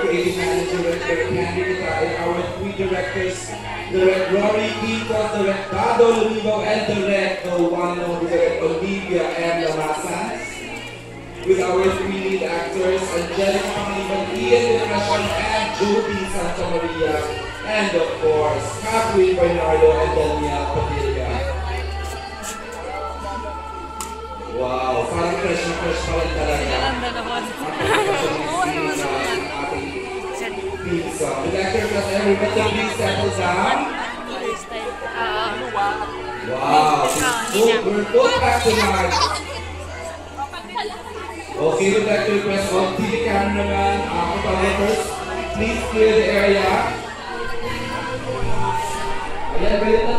creative manager director Candy Kita, and our three directors, Direct Rory Quintos, Direct Dado Lumibo, and Direct one and only Direct Olivia and Lamasan. With our three lead actors, Angelica Pangaliban, Ian Depression, and Jody Santa Maria, and of course, Catherine Bernardo and Danielle Padilla. Wow, parang fresh na fresh pa rin talaga. Pizza. With actor plus everybody, please settle down. Wow, we're both back tonight. Okay, with actor request of TV cameraman, photographers, please clear the area. Ayan,